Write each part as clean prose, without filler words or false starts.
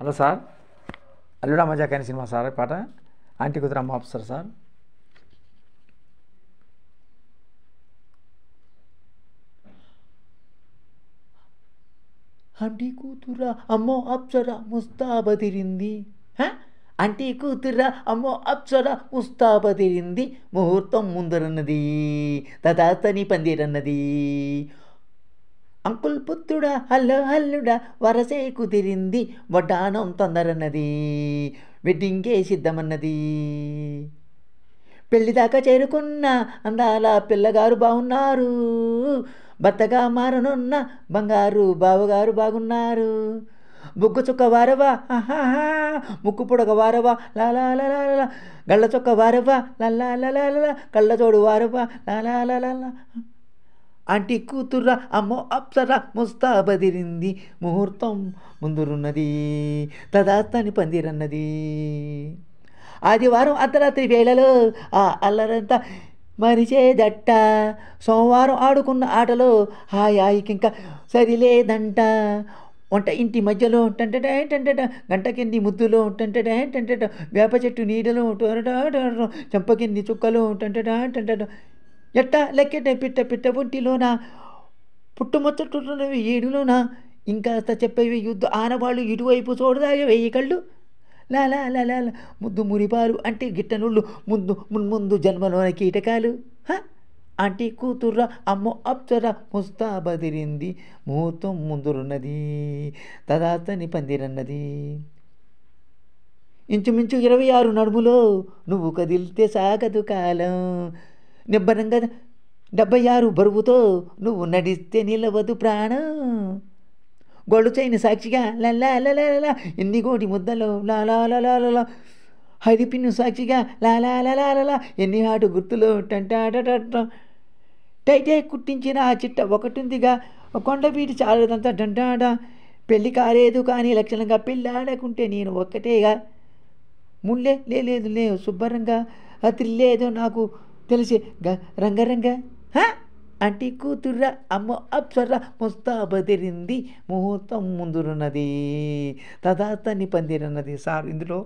Hello sir, అల్లుడా మజాక్ అనే cinema sir పాట. ఆంటీ కూతురు అమ్మ ఆఫీసర్ సార్. ఆంటీ కూతురా అమ్మో అప్సరా ముస్తాబదిరింది. ఆంటీ కూతురా అమ్మో అప్సరా ముస్తాబదిరింది. ముహూర్తం ముందరన్నది తదాతని పందిరన్నది. అంకుల్ పుత్రుడా హల్లో హల్లుడా వరసే కుదిరింది. వడ్డానం తొందరన్నది వెడ్డింగే సిద్ధమన్నది. పెళ్లిదాకా చేరుకున్న అందాల పిల్లగారు బాగున్నారు. భర్తగా మారనున్న బంగారు బావగారు బాగున్నారు. బుగ్గు చుక్క వారవా ఆహాహా, ముక్కు పుడక వారవా లాలా, గళ్ళ చుక్క వారవా లల్లా, కళ్ళజోడు వారవా లాలా. ఆంటీ కూతుర్రా అమ్మో అప్సరా ముస్తాబదిరింది. ముహూర్తం ముందురున్నది తదాస్తని పందిరన్నది. ఆదివారం అర్ధరాత్రి వేళలో ఆ అల్లరంతా మరిచేదట్ట. సోమవారం ఆడుకున్న ఆటలో హాయికింకా సరిలేదంట. వంట ఇంటి మధ్యలో టంటట గంటకిన్ని ముద్దులో టంటట వేప చెట్టు నీడలో చెంపకిన్ని చుక్కలు టంటట ఎట్ట లెక్కెట పిట్ట ఒంటిలోన పుట్టుముచ్చట్టున్నవి ఏడులోన. ఇంకాస్త చెప్పేవి యుద్ధ ఆనవాళ్ళు ఇటువైపు చూడదాగా వెయ్యి కళ్ళు లాలా ముద్దు మురిపాలు అంటే గిట్టనుళ్ళు ముందు జన్మలోన కీటకాలు. ఆంటీ కూతుర్రా అమ్మో అప్సరా ముస్తాబదిరింది. ముహూర్తం ముందురున్నది తదాతని పందిరన్నది. ఇంచుమించు 26 నడుములో నువ్వు కదిలితే సాగదు కాలం. నిబ్బరంగా 76 బరువుతో నువ్వు నడిస్తే నిలవదు ప్రాణం. గొళ్ళు చైన సాక్షిగా లల్లా ఎన్ని కోటి ముద్దలు లాలా. హరిపిన్ను సాక్షిగా లాలా ఎన్ని హాటు గుర్తులు టంటాట. టైటే కుట్టించిన ఆ చిట్ట ఒకటిందిగా కొండపీటి చాలదంతా టంటాట. పెళ్ళి కాలేదు కానీ లక్షణంగా పెళ్ళాడకుంటే నేను ఒక్కటేగా. ముళ్ళే లేదు శుభ్రంగా అతిలేదో నాకు తెలిసి రంగరంగ. ఆంటీ కూతుర్రా అమ్మ అప్సరా ముస్తాబదిరింది. ముహూర్తం ముందురున్నది తదాతని పందిరన్నది. సార్ ఇందులో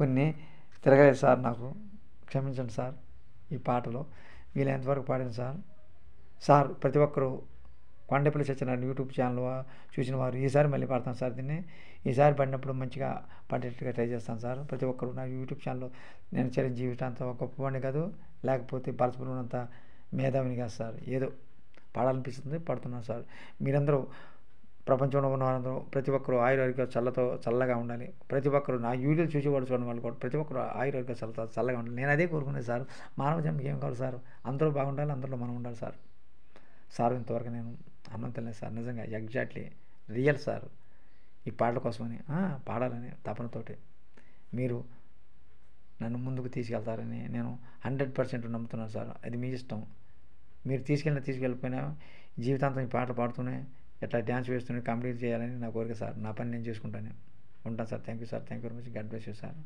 కొన్ని తిరగాలి సార్, నాకు క్షమించండి సార్. ఈ పాటలో వీలైనంతవరకు పాడింది సార్. ప్రతి ఒక్కరూ కొండపల్లి సత్యనారాయణ యూట్యూబ్ ఛానల్ చూసిన వారు ఈసారి మళ్ళీ పాడతాను సార్. దీన్ని ఈసారి పడినప్పుడు మంచిగా పాడేట్టుగా ట్రై చేస్తాను సార్. ప్రతి ఒక్కరు నా యూట్యూబ్ ఛానల్లో నేను చిరంజీవి అంత గొప్పవాడిని కాదు, లేకపోతే పరస్పరంత మేధావిని కాదు సార్. ఏదో పాడాలనిపిస్తుంది పాడుతున్నాను సార్. మీరందరూ ప్రపంచంలో ఉన్న వాళ్ళందరూ ప్రతి ఒక్కరు ఆయుర్వేదిక చల్లగా ఉండాలి. ప్రతి ఒక్కరు నా వీడియోలు చూసేవాడు చూడని వాళ్ళు కూడా ప్రతి ఒక్కరు ఆయుర్వేదిక చల్లగా ఉండాలి. నేను అదే కోరుకునేది సార్. మానవ జన్మకి ఏం కావాలి సార్? అందరూ బాగుండాలి, అందరిలో మనం ఉండాలి సార్. ఇంతవరకు నేను అన్నం తినలేదు సార్. నిజంగా ఎగ్జాక్ట్లీ రియల్ సార్. ఈ పాటల కోసమని పాడాలని తపనతోటి మీరు నన్ను ముందుకు తీసుకెళ్తారని నేను 100% నమ్ముతున్నాను సార్. అది మీ ఇష్టం. మీరు తీసుకెళ్ళిపోయినా జీవితాంతం ఈ పాటలు పాడుతూనే ఎట్లా డ్యాన్స్ వేస్తూనే కంప్లీట్ చేయాలని నా కోరిక సార్. నా పని నేను చేసుకుంటాను. ఉంటాను sir. Thank you sir. Thank you very much. God bless you sir.